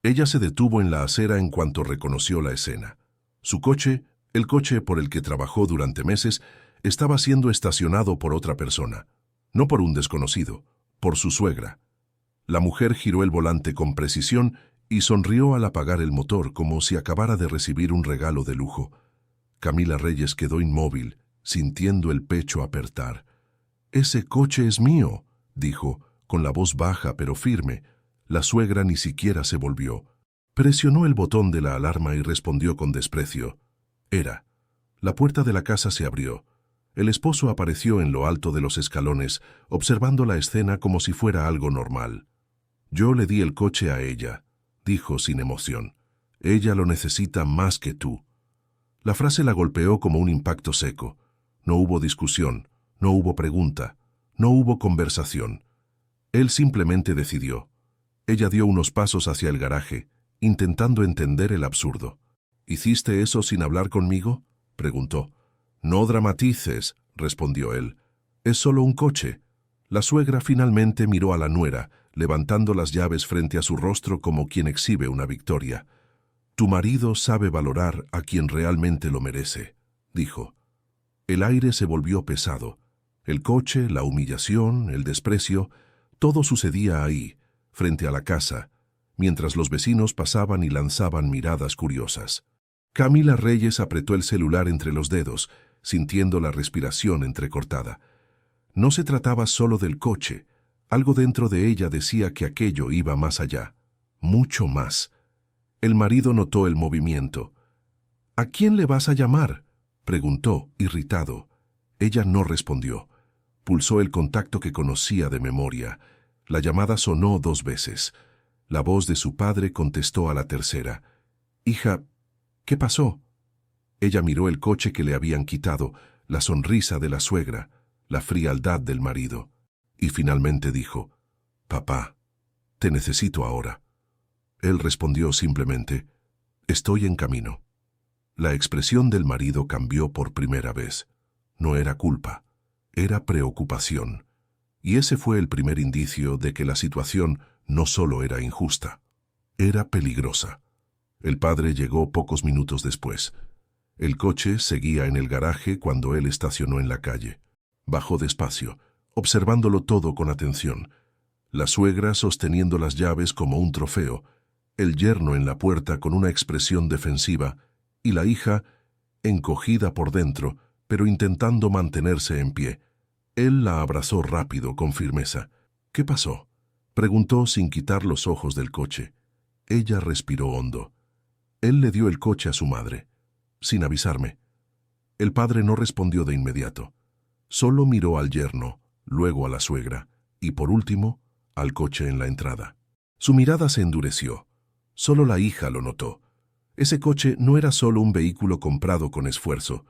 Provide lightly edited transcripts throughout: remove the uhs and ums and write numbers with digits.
Ella se detuvo en la acera en cuanto reconoció la escena. Su coche, el coche por el que trabajó durante meses, estaba siendo estacionado por otra persona. No por un desconocido, por su suegra. La mujer giró el volante con precisión y sonrió al apagar el motor como si acabara de recibir un regalo de lujo. Camila Reyes quedó inmóvil, sintiendo el pecho apretar. «Ese coche es mío», dijo, con la voz baja pero firme. La suegra ni siquiera se volvió. Presionó el botón de la alarma y respondió con desprecio. Era. La puerta de la casa se abrió. El esposo apareció en lo alto de los escalones, observando la escena como si fuera algo normal. «Yo le di el coche a ella», dijo sin emoción. «Ella lo necesita más que tú». La frase la golpeó como un impacto seco. No hubo discusión, no hubo pregunta, no hubo conversación. Él simplemente decidió. Ella dio unos pasos hacia el garaje, intentando entender el absurdo. «¿Hiciste eso sin hablar conmigo?», preguntó. «No dramatices», respondió él. «Es solo un coche». La suegra finalmente miró a la nuera, levantando las llaves frente a su rostro como quien exhibe una victoria. «Tu marido sabe valorar a quien realmente lo merece», dijo. El aire se volvió pesado. El coche, la humillación, el desprecio, todo sucedía ahí, frente a la casa, mientras los vecinos pasaban y lanzaban miradas curiosas. Camila Reyes apretó el celular entre los dedos, sintiendo la respiración entrecortada. No se trataba solo del coche. Algo dentro de ella decía que aquello iba más allá, mucho más. El marido notó el movimiento. «¿A quién le vas a llamar?», preguntó, irritado. Ella no respondió. Pulsó el contacto que conocía de memoria. La llamada sonó 2 veces. La voz de su padre contestó a la tercera. «Hija, ¿qué pasó?». Ella miró el coche que le habían quitado, la sonrisa de la suegra, la frialdad del marido, y finalmente dijo: «Papá, te necesito ahora». Él respondió simplemente: «Estoy en camino». La expresión del marido cambió por primera vez. No era culpa, era preocupación. Y ese fue el primer indicio de que la situación no solo era injusta, era peligrosa. El padre llegó pocos minutos después. El coche seguía en el garaje cuando él estacionó en la calle. Bajó despacio, observándolo todo con atención. La suegra sosteniendo las llaves como un trofeo, el yerno en la puerta con una expresión defensiva, y la hija, encogida por dentro, pero intentando mantenerse en pie. Él la abrazó rápido, con firmeza. «¿Qué pasó?», preguntó sin quitar los ojos del coche. Ella respiró hondo. Él le dio el coche a su madre, sin avisarme. El padre no respondió de inmediato. Solo miró al yerno, luego a la suegra, y por último, al coche en la entrada. Su mirada se endureció. Solo la hija lo notó. Ese coche no era solo un vehículo comprado con esfuerzo.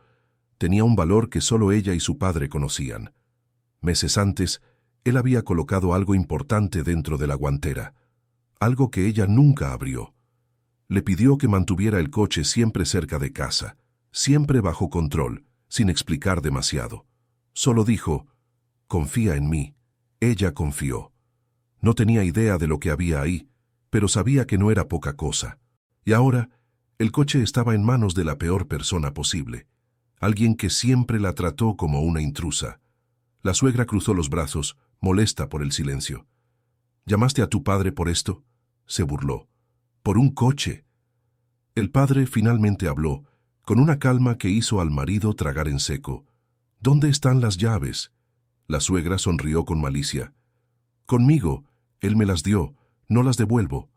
Tenía un valor que solo ella y su padre conocían. Meses antes, él había colocado algo importante dentro de la guantera, algo que ella nunca abrió. Le pidió que mantuviera el coche siempre cerca de casa, siempre bajo control, sin explicar demasiado. Solo dijo: «Confía en mí». Ella confió. No tenía idea de lo que había ahí, pero sabía que no era poca cosa. Y ahora, el coche estaba en manos de la peor persona posible, alguien que siempre la trató como una intrusa. La suegra cruzó los brazos, molesta por el silencio. «¿Llamaste a tu padre por esto?», se burló. «¿Por un coche?». El padre finalmente habló, con una calma que hizo al marido tragar en seco. «¿Dónde están las llaves?». La suegra sonrió con malicia. «Conmigo, él me las dio, no las devuelvo».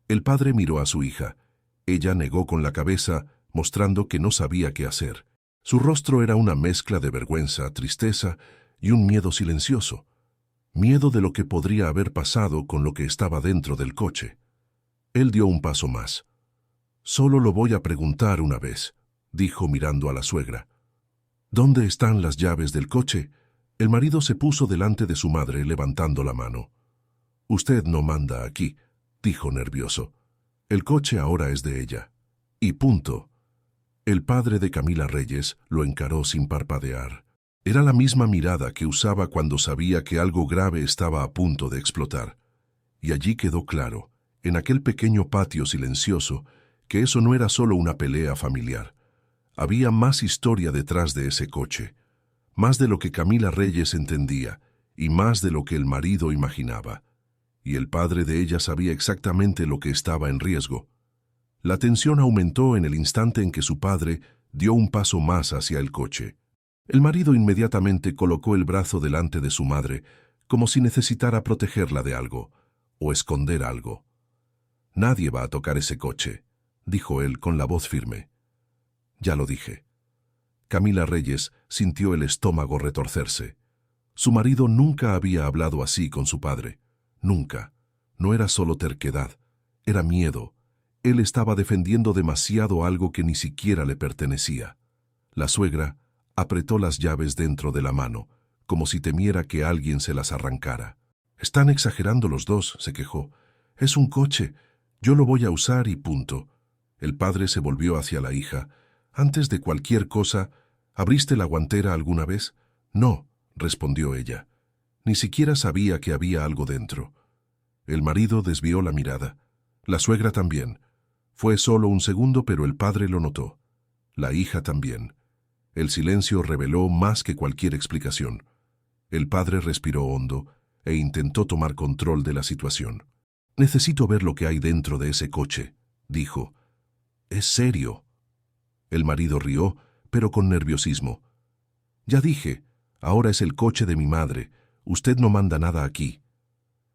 El padre miró a su hija. Ella negó con la cabeza, mostrando que no sabía qué hacer. Su rostro era una mezcla de vergüenza, tristeza y un miedo silencioso. Miedo de lo que podría haber pasado con lo que estaba dentro del coche. Él dio un paso más. «Solo lo voy a preguntar una vez», dijo mirando a la suegra. «¿Dónde están las llaves del coche?». El marido se puso delante de su madre, levantando la mano. «Usted no manda aquí», dijo nervioso. «El coche ahora es de ella. Y punto». El padre de Camila Reyes lo encaró sin parpadear. Era la misma mirada que usaba cuando sabía que algo grave estaba a punto de explotar. Y allí quedó claro, en aquel pequeño patio silencioso, que eso no era solo una pelea familiar. Había más historia detrás de ese coche, más de lo que Camila Reyes entendía y más de lo que el marido imaginaba. Y el padre de ella sabía exactamente lo que estaba en riesgo. La tensión aumentó en el instante en que su padre dio un paso más hacia el coche. El marido inmediatamente colocó el brazo delante de su madre, como si necesitara protegerla de algo, o esconder algo. «Nadie va a tocar ese coche», dijo él con la voz firme. «Ya lo dije». Camila Reyes sintió el estómago retorcerse. Su marido nunca había hablado así con su padre. Nunca. No era solo terquedad, era miedo. Él estaba defendiendo demasiado algo que ni siquiera le pertenecía. La suegra apretó las llaves dentro de la mano, como si temiera que alguien se las arrancara. «Están exagerando los dos», se quejó. «Es un coche. Yo lo voy a usar y punto». El padre se volvió hacia la hija. «Antes de cualquier cosa, ¿abriste la guantera alguna vez?» «No», respondió ella. Ni siquiera sabía que había algo dentro. El marido desvió la mirada. La suegra también. Fue solo un segundo, pero el padre lo notó. La hija también. El silencio reveló más que cualquier explicación. El padre respiró hondo e intentó tomar control de la situación. «Necesito ver lo que hay dentro de ese coche», dijo. «¿Es serio?» El marido rió, pero con nerviosismo. «Ya dije, ahora es el coche de mi madre. Usted no manda nada aquí».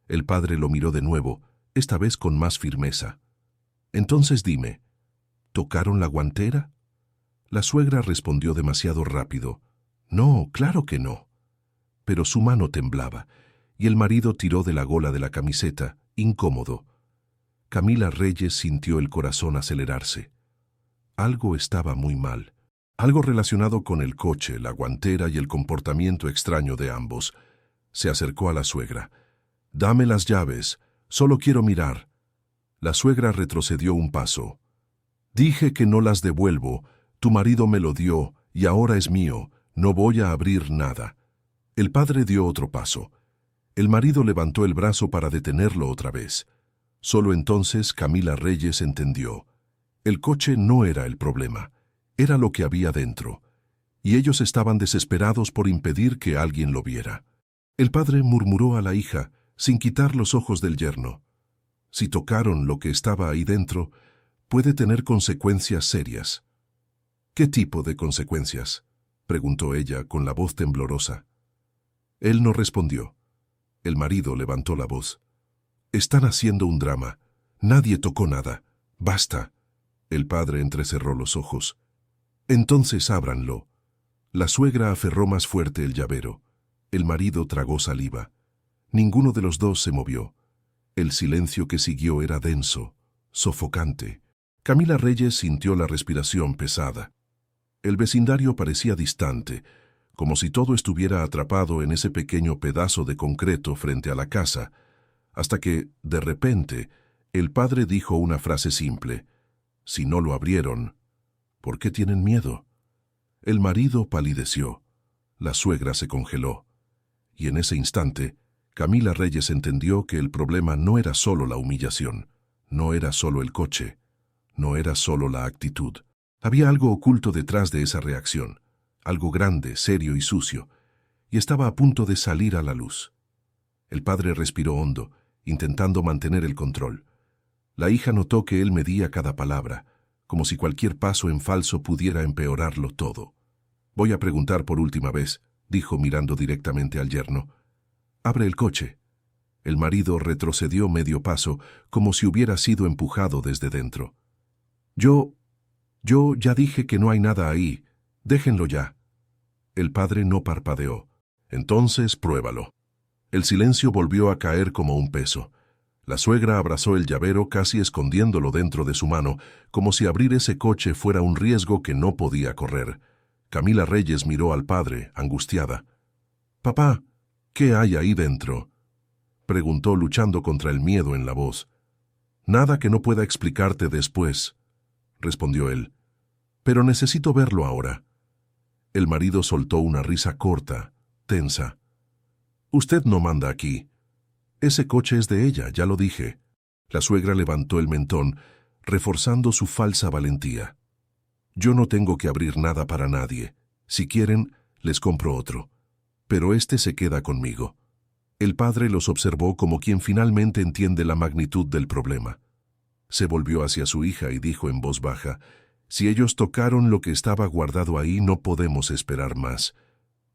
El padre lo miró de nuevo, esta vez con más firmeza. «Entonces dime, ¿tocaron la guantera?» La suegra respondió demasiado rápido. «No, claro que no». Pero su mano temblaba, y el marido tiró de la gola de la camiseta, incómodo. Camila Reyes sintió el corazón acelerarse. Algo estaba muy mal. Algo relacionado con el coche, la guantera y el comportamiento extraño de ambos. Se acercó a la suegra. «Dame las llaves, solo quiero mirar». La suegra retrocedió un paso. «Dije que no las devuelvo, tu marido me lo dio y ahora es mío, no voy a abrir nada». El padre dio otro paso. El marido levantó el brazo para detenerlo otra vez. Solo entonces Camila Reyes entendió. El coche no era el problema, era lo que había dentro, y ellos estaban desesperados por impedir que alguien lo viera. El padre murmuró a la hija, sin quitar los ojos del yerno. «Si tocaron lo que estaba ahí dentro, puede tener consecuencias serias». «¿Qué tipo de consecuencias?», preguntó ella con la voz temblorosa. Él no respondió. El marido levantó la voz. «Están haciendo un drama. Nadie tocó nada. Basta». El padre entrecerró los ojos. «Entonces ábranlo». La suegra aferró más fuerte el llavero. El marido tragó saliva. Ninguno de los dos se movió. El silencio que siguió era denso, sofocante. Camila Reyes sintió la respiración pesada. El vecindario parecía distante, como si todo estuviera atrapado en ese pequeño pedazo de concreto frente a la casa, hasta que, de repente, el padre dijo una frase simple. «Si no lo abrieron, ¿por qué tienen miedo?» El marido palideció. La suegra se congeló. Y en ese instante, Camila Reyes entendió que el problema no era solo la humillación, no era solo el coche, no era solo la actitud. Había algo oculto detrás de esa reacción, algo grande, serio y sucio, y estaba a punto de salir a la luz. El padre respiró hondo, intentando mantener el control. La hija notó que él medía cada palabra, como si cualquier paso en falso pudiera empeorarlo todo. «Voy a preguntar por última vez», dijo mirando directamente al yerno. «Abre el coche». El marido retrocedió medio paso, como si hubiera sido empujado desde dentro. Yo ya dije que no hay nada ahí. Déjenlo ya». El padre no parpadeó. «Entonces pruébalo». El silencio volvió a caer como un peso. La suegra abrazó el llavero casi escondiéndolo dentro de su mano, como si abrir ese coche fuera un riesgo que no podía correr. Camila Reyes miró al padre, angustiada. «Papá, ¿qué hay ahí dentro?», preguntó luchando contra el miedo en la voz. «Nada que no pueda explicarte después», respondió él. «Pero necesito verlo ahora». El marido soltó una risa corta, tensa. «Usted no manda aquí. Ese coche es de ella, ya lo dije». La suegra levantó el mentón, reforzando su falsa valentía. Yo no tengo que abrir nada para nadie. Si quieren, les compro otro. Pero este se queda conmigo. El padre los observó como quien finalmente entiende la magnitud del problema. Se volvió hacia su hija y dijo en voz baja: «Si ellos tocaron lo que estaba guardado ahí, no podemos esperar más».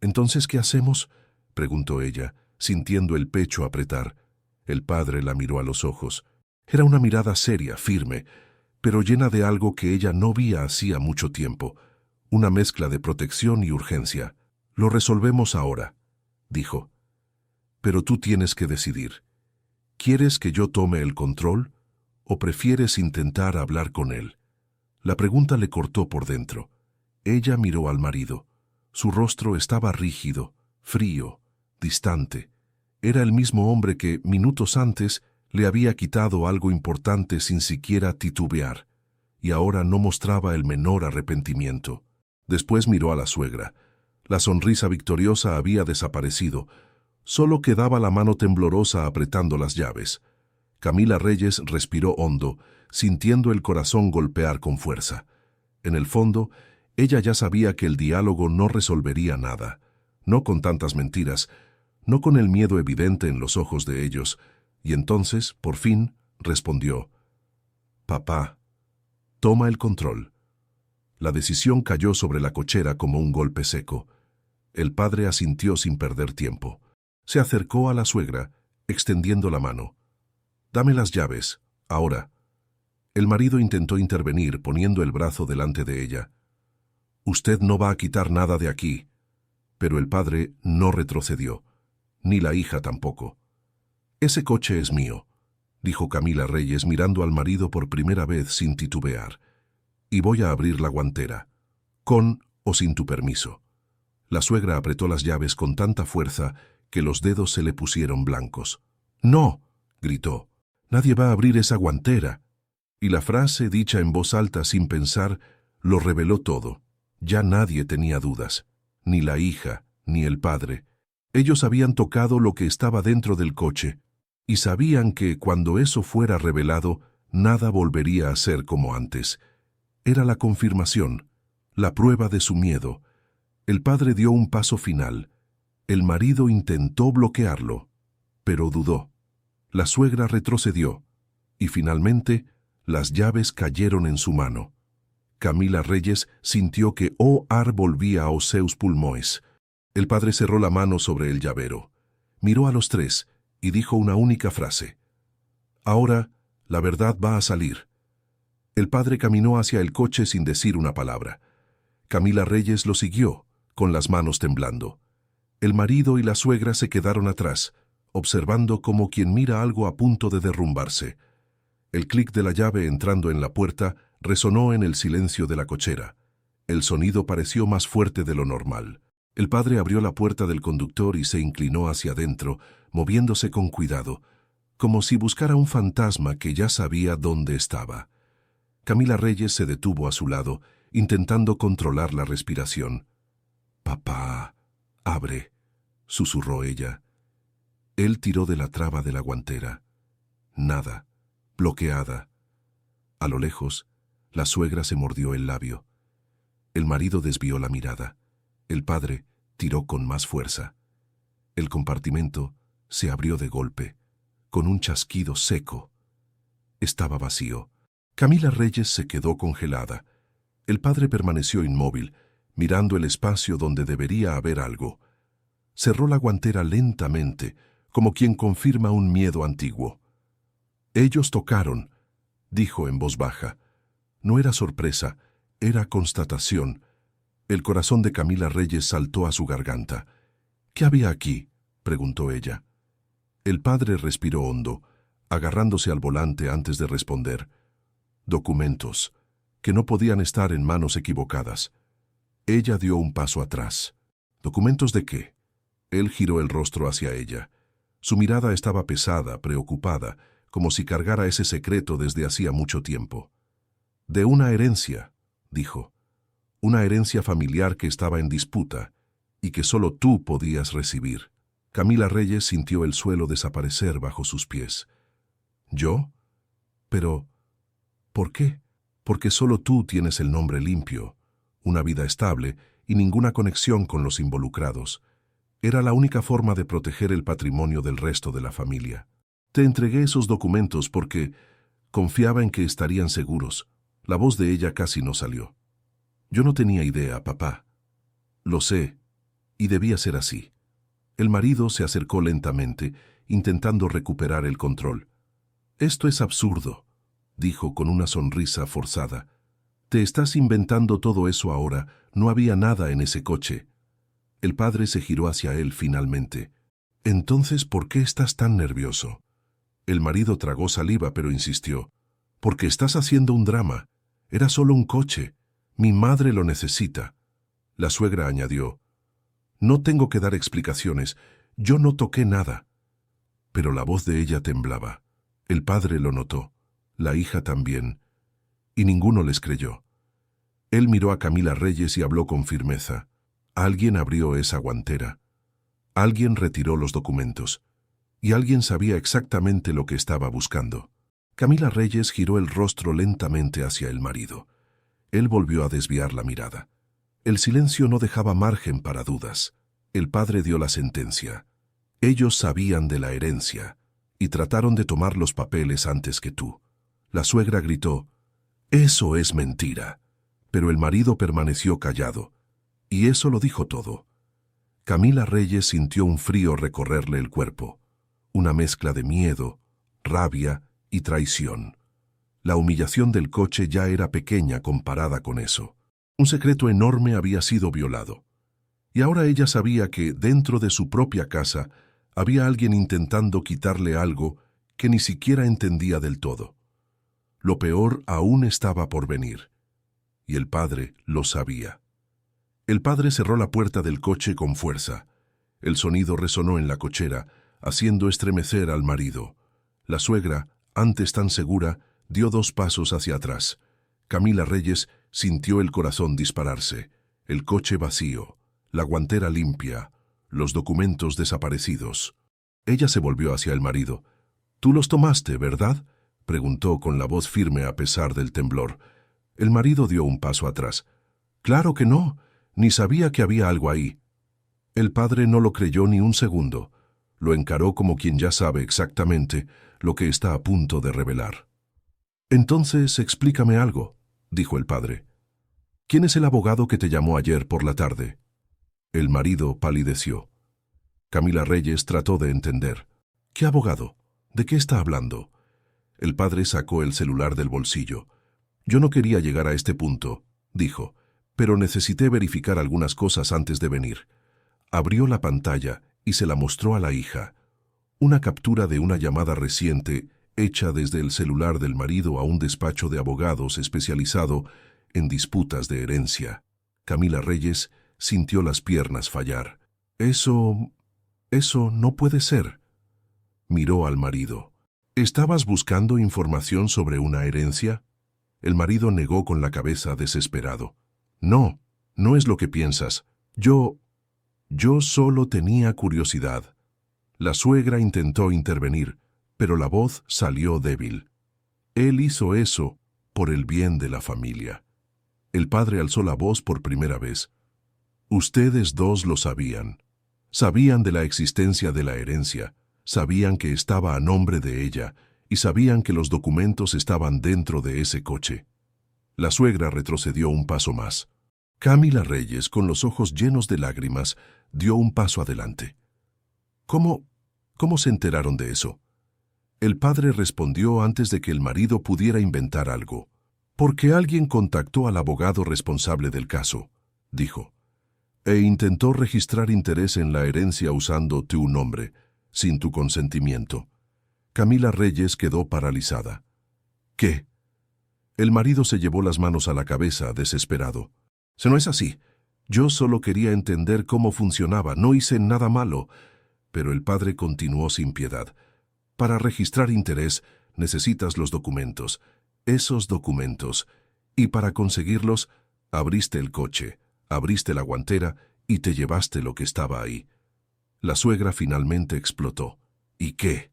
«¿Entonces qué hacemos?», preguntó ella, sintiendo el pecho apretar. El padre la miró a los ojos. Era una mirada seria, firme, pero llena de algo que ella no veía hacía mucho tiempo, una mezcla de protección y urgencia. «Lo resolvemos ahora», dijo. «Pero tú tienes que decidir. ¿Quieres que yo tome el control o prefieres intentar hablar con él?». La pregunta le cortó por dentro. Ella miró al marido. Su rostro estaba rígido, frío, distante. Era el mismo hombre que, minutos antes, le había quitado algo importante sin siquiera titubear, y ahora no mostraba el menor arrepentimiento. Después miró a la suegra. La sonrisa victoriosa había desaparecido. Solo quedaba la mano temblorosa apretando las llaves. Camila Reyes respiró hondo, sintiendo el corazón golpear con fuerza. En el fondo, ella ya sabía que el diálogo no resolvería nada. No con tantas mentiras, no con el miedo evidente en los ojos de ellos. Y entonces, por fin, respondió: «Papá, toma el control». La decisión cayó sobre la cochera como un golpe seco. El padre asintió sin perder tiempo. Se acercó a la suegra, extendiendo la mano. «Dame las llaves, ahora». El marido intentó intervenir, poniendo el brazo delante de ella. «Usted no va a quitar nada de aquí». Pero el padre no retrocedió, ni la hija tampoco. «Ese coche es mío», dijo Camila Reyes mirando al marido por primera vez sin titubear. «Y voy a abrir la guantera, con o sin tu permiso». La suegra apretó las llaves con tanta fuerza que los dedos se le pusieron blancos. «¡No!», gritó. «Nadie va a abrir esa guantera». Y la frase, dicha en voz alta sin pensar, lo reveló todo. Ya nadie tenía dudas, ni la hija, ni el padre. Ellos habían tocado lo que estaba dentro del coche, y sabían que, cuando eso fuera revelado, nada volvería a ser como antes. Era la confirmación, la prueba de su miedo. El padre dio un paso final. El marido intentó bloquearlo, pero dudó. La suegra retrocedió, y finalmente las llaves cayeron en su mano. Camila Reyes sintió que o ar volvía a os seus pulmões. El padre cerró la mano sobre el llavero. Miró a los tres y dijo una única frase: «Ahora, la verdad va a salir». El padre caminó hacia el coche sin decir una palabra. Camila Reyes lo siguió, con las manos temblando. El marido y la suegra se quedaron atrás, observando como quien mira algo a punto de derrumbarse. El clic de la llave entrando en la puerta resonó en el silencio de la cochera. El sonido pareció más fuerte de lo normal. El padre abrió la puerta del conductor y se inclinó hacia adentro, moviéndose con cuidado, como si buscara un fantasma que ya sabía dónde estaba. Camila Reyes se detuvo a su lado, intentando controlar la respiración. «Papá, abre», susurró ella. Él tiró de la traba de la guantera. Nada. Bloqueada. A lo lejos, la suegra se mordió el labio. El marido desvió la mirada. El padre tiró con más fuerza. El compartimento se abrió de golpe, con un chasquido seco. Estaba vacío. Camila Reyes se quedó congelada. El padre permaneció inmóvil, mirando el espacio donde debería haber algo. Cerró la guantera lentamente, como quien confirma un miedo antiguo. «Ellos tocaron», dijo en voz baja. No era sorpresa, era constatación. El corazón de Camila Reyes saltó a su garganta. «¿Qué había aquí?», preguntó ella. El padre respiró hondo, agarrándose al volante antes de responder. «Documentos, que no podían estar en manos equivocadas». Ella dio un paso atrás. «¿Documentos de qué?». Él giró el rostro hacia ella. Su mirada estaba pesada, preocupada, como si cargara ese secreto desde hacía mucho tiempo. «De una herencia», dijo. «Una herencia familiar que estaba en disputa y que solo tú podías recibir». Camila Reyes sintió el suelo desaparecer bajo sus pies. «¿Yo?». Pero, ¿por qué? Porque solo tú tienes el nombre limpio, una vida estable y ninguna conexión con los involucrados. Era la única forma de proteger el patrimonio del resto de la familia. Te entregué esos documentos porque confiaba en que estarían seguros. La voz de ella casi no salió. Yo no tenía idea, papá. Lo sé, y debía ser así. El marido se acercó lentamente, intentando recuperar el control. Esto es absurdo, dijo con una sonrisa forzada. Te estás inventando todo eso ahora. No había nada en ese coche. El padre se giró hacia él finalmente. Entonces, ¿por qué estás tan nervioso? El marido tragó saliva, pero insistió. Porque estás haciendo un drama. Era solo un coche. Mi madre lo necesita. La suegra añadió. No tengo que dar explicaciones. Yo no toqué nada. Pero la voz de ella temblaba. El padre lo notó. La hija también. Y ninguno les creyó. Él miró a Camila Reyes y habló con firmeza. Alguien abrió esa guantera. Alguien retiró los documentos. Y alguien sabía exactamente lo que estaba buscando. Camila Reyes giró el rostro lentamente hacia el marido. Él volvió a desviar la mirada. El silencio no dejaba margen para dudas. El padre dio la sentencia. Ellos sabían de la herencia y trataron de tomar los papeles antes que tú. La suegra gritó, «Eso es mentira». Pero el marido permaneció callado. Y eso lo dijo todo. Camila Reyes sintió un frío recorrerle el cuerpo. Una mezcla de miedo, rabia y traición. La humillación del coche ya era pequeña comparada con eso. Un secreto enorme había sido violado. Y ahora ella sabía que, dentro de su propia casa, había alguien intentando quitarle algo que ni siquiera entendía del todo. Lo peor aún estaba por venir. Y el padre lo sabía. El padre cerró la puerta del coche con fuerza. El sonido resonó en la cochera, haciendo estremecer al marido. La suegra, antes tan segura, dio 2 pasos hacia atrás. Camila Reyes sintió el corazón dispararse. El coche vacío, la guantera limpia, los documentos desaparecidos. Ella se volvió hacia el marido. «¿Tú los tomaste, verdad?», preguntó con la voz firme a pesar del temblor. El marido dio un paso atrás. «Claro que no, ni sabía que había algo ahí». El padre no lo creyó ni un segundo. Lo encaró como quien ya sabe exactamente lo que está a punto de revelar. «Entonces, explícame algo», dijo el padre. «¿Quién es el abogado que te llamó ayer por la tarde?». El marido palideció. Camila Reyes trató de entender. «¿Qué abogado? ¿De qué está hablando?». El padre sacó el celular del bolsillo. «Yo no quería llegar a este punto», dijo, «pero necesité verificar algunas cosas antes de venir». Abrió la pantalla y se la mostró a la hija. Una captura de una llamada reciente hecha desde el celular del marido a un despacho de abogados especializado en disputas de herencia. Camila Reyes sintió las piernas fallar. Eso no puede ser». Miró al marido. «¿Estabas buscando información sobre una herencia?». El marido negó con la cabeza desesperado. «No, no es lo que piensas. Yo solo tenía curiosidad». La suegra intentó intervenir, pero la voz salió débil. «Él hizo eso por el bien de la familia». El padre alzó la voz por primera vez. «Ustedes dos lo sabían. Sabían de la existencia de la herencia, sabían que estaba a nombre de ella y sabían que los documentos estaban dentro de ese coche». La suegra retrocedió un paso más. Camila Reyes, con los ojos llenos de lágrimas, dio un paso adelante. ¿Cómo se enteraron de eso?». El padre respondió antes de que el marido pudiera inventar algo. «Porque alguien contactó al abogado responsable del caso», dijo, «e intentó registrar interés en la herencia usando tu nombre, sin tu consentimiento». Camila Reyes quedó paralizada. «¿Qué?». El marido se llevó las manos a la cabeza, desesperado. «No es así. Yo solo quería entender cómo funcionaba, no hice nada malo». Pero el padre continuó sin piedad. «Para registrar interés necesitas los documentos, esos documentos, y para conseguirlos abriste el coche, abriste la guantera y te llevaste lo que estaba ahí». La suegra finalmente explotó. «¿Y qué?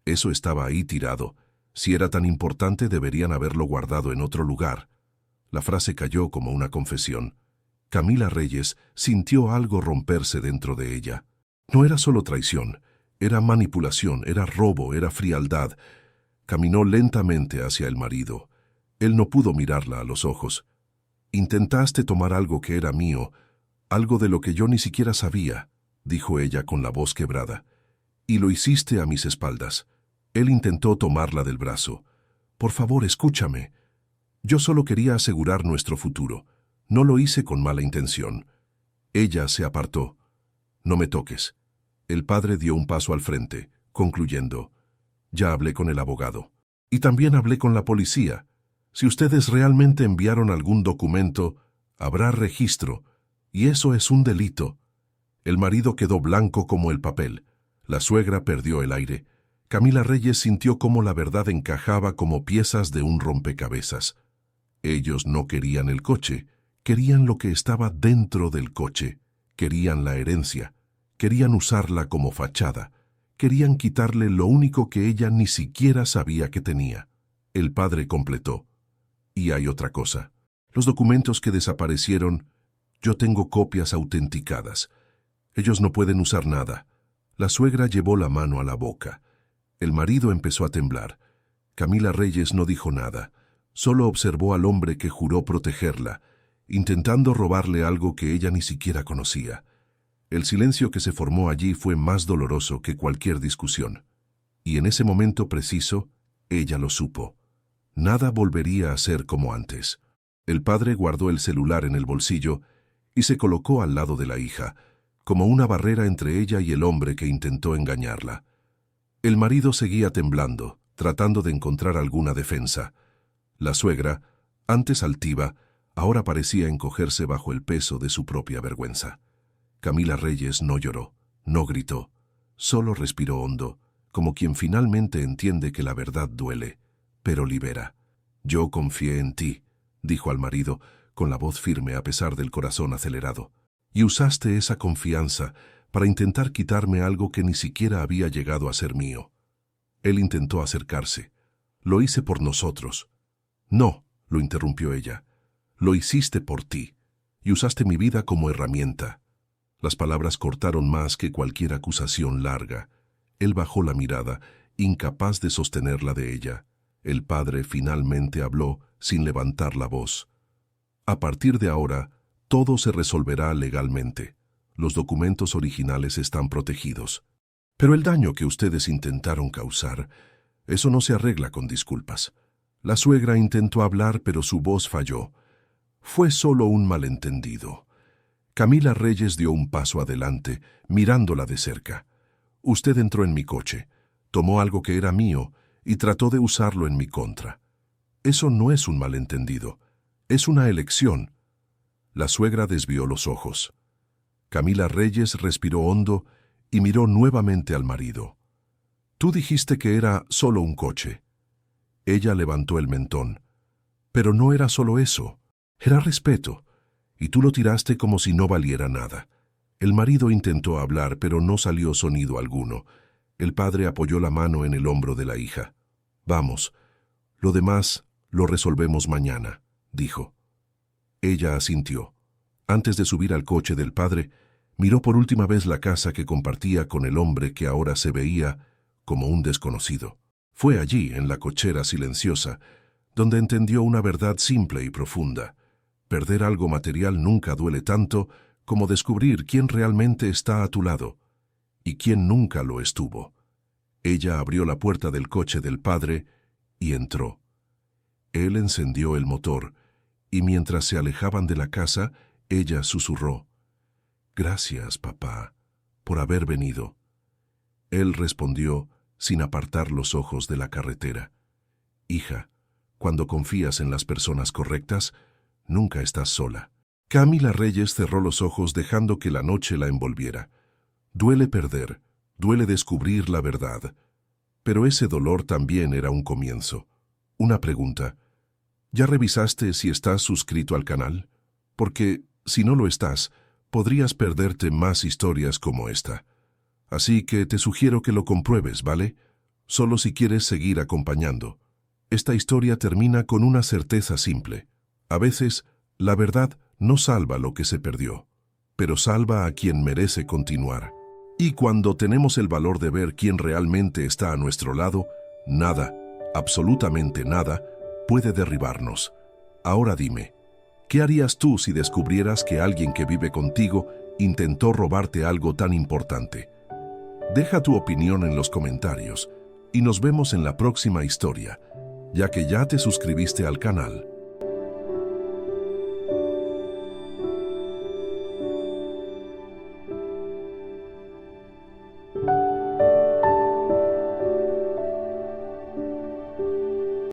Eso estaba ahí tirado. Si era tan importante, deberían haberlo guardado en otro lugar. La frase cayó como una confesión. Camila Reyes sintió algo romperse dentro de ella. No era solo traición, era manipulación, era robo, era frialdad. Caminó lentamente hacia el marido. Él no pudo mirarla a los ojos. «Intentaste tomar algo que era mío, algo de lo que yo ni siquiera sabía», dijo ella con la voz quebrada. «Y lo hiciste a mis espaldas». Él intentó tomarla del brazo. «Por favor, escúchame. Yo solo quería asegurar nuestro futuro. No lo hice con mala intención». Ella se apartó. «No me toques». El padre dio un paso al frente, concluyendo: «Ya hablé con el abogado. Y también hablé con la policía. Si ustedes realmente enviaron algún documento, habrá registro, y eso es un delito». El marido quedó blanco como el papel. La suegra perdió el aire. Camila Reyes sintió cómo la verdad encajaba como piezas de un rompecabezas. Ellos no querían el coche, querían lo que estaba dentro del coche, querían la herencia, querían usarla como fachada, querían quitarle lo único que ella ni siquiera sabía que tenía. El padre completó: «Y hay otra cosa. Los documentos que desaparecieron, yo tengo copias autenticadas. Ellos no pueden usar nada». La suegra llevó la mano a la boca. El marido empezó a temblar. Camila Reyes no dijo nada. Solo observó al hombre que juró protegerla, intentando robarle algo que ella ni siquiera conocía. El silencio que se formó allí fue más doloroso que cualquier discusión. Y en ese momento preciso, ella lo supo. Nada volvería a ser como antes. El padre guardó el celular en el bolsillo y se colocó al lado de la hija, como una barrera entre ella y el hombre que intentó engañarla. El marido seguía temblando, tratando de encontrar alguna defensa. La suegra, antes altiva, ahora parecía encogerse bajo el peso de su propia vergüenza. Camila Reyes no lloró, no gritó, solo respiró hondo, como quien finalmente entiende que la verdad duele, pero libera. «Yo confié en ti», dijo al marido, con la voz firme a pesar del corazón acelerado. «Y usaste esa confianza para intentar quitarme algo que ni siquiera había llegado a ser mío». Él intentó acercarse. «Lo hice por nosotros». «No», lo interrumpió ella. «Lo hiciste por ti, y usaste mi vida como herramienta». Las palabras cortaron más que cualquier acusación larga. Él bajó la mirada, incapaz de sostenerla de ella. El padre finalmente habló, sin levantar la voz. «A partir de ahora, todo se resolverá legalmente. Los documentos originales están protegidos. Pero el daño que ustedes intentaron causar, eso no se arregla con disculpas». La suegra intentó hablar, pero su voz falló. «Fue solo un malentendido». Camila Reyes dio un paso adelante, mirándola de cerca. «Usted entró en mi coche, tomó algo que era mío y trató de usarlo en mi contra. Eso no es un malentendido, es una elección». La suegra desvió los ojos. Camila Reyes respiró hondo y miró nuevamente al marido. «Tú dijiste que era solo un coche». Ella levantó el mentón. «Pero no era solo eso, era respeto, y tú lo tiraste como si no valiera nada». El marido intentó hablar, pero no salió sonido alguno. El padre apoyó la mano en el hombro de la hija. «Vamos, lo demás lo resolvemos mañana», dijo. Ella asintió. Antes de subir al coche del padre, miró por última vez la casa que compartía con el hombre que ahora se veía como un desconocido. Fue allí, en la cochera silenciosa, donde entendió una verdad simple y profunda. Perder algo material nunca duele tanto como descubrir quién realmente está a tu lado y quién nunca lo estuvo. Ella abrió la puerta del coche del padre y entró. Él encendió el motor y mientras se alejaban de la casa, ella susurró: «Gracias, papá, por haber venido». Él respondió sin apartar los ojos de la carretera: «Hija, cuando confías en las personas correctas, nunca estás sola». Camila Reyes cerró los ojos dejando que la noche la envolviera. Duele perder, duele descubrir la verdad. Pero ese dolor también era un comienzo. Una pregunta: ¿ya revisaste si estás suscrito al canal? Porque, si no lo estás, podrías perderte más historias como esta. Así que te sugiero que lo compruebes, ¿vale? Solo si quieres seguir acompañando. Esta historia termina con una certeza simple. A veces, la verdad no salva lo que se perdió, pero salva a quien merece continuar. Y cuando tenemos el valor de ver quién realmente está a nuestro lado, nada, absolutamente nada, puede derribarnos. Ahora dime, ¿qué harías tú si descubrieras que alguien que vive contigo intentó robarte algo tan importante? Deja tu opinión en los comentarios y nos vemos en la próxima historia, ya que ya te suscribiste al canal.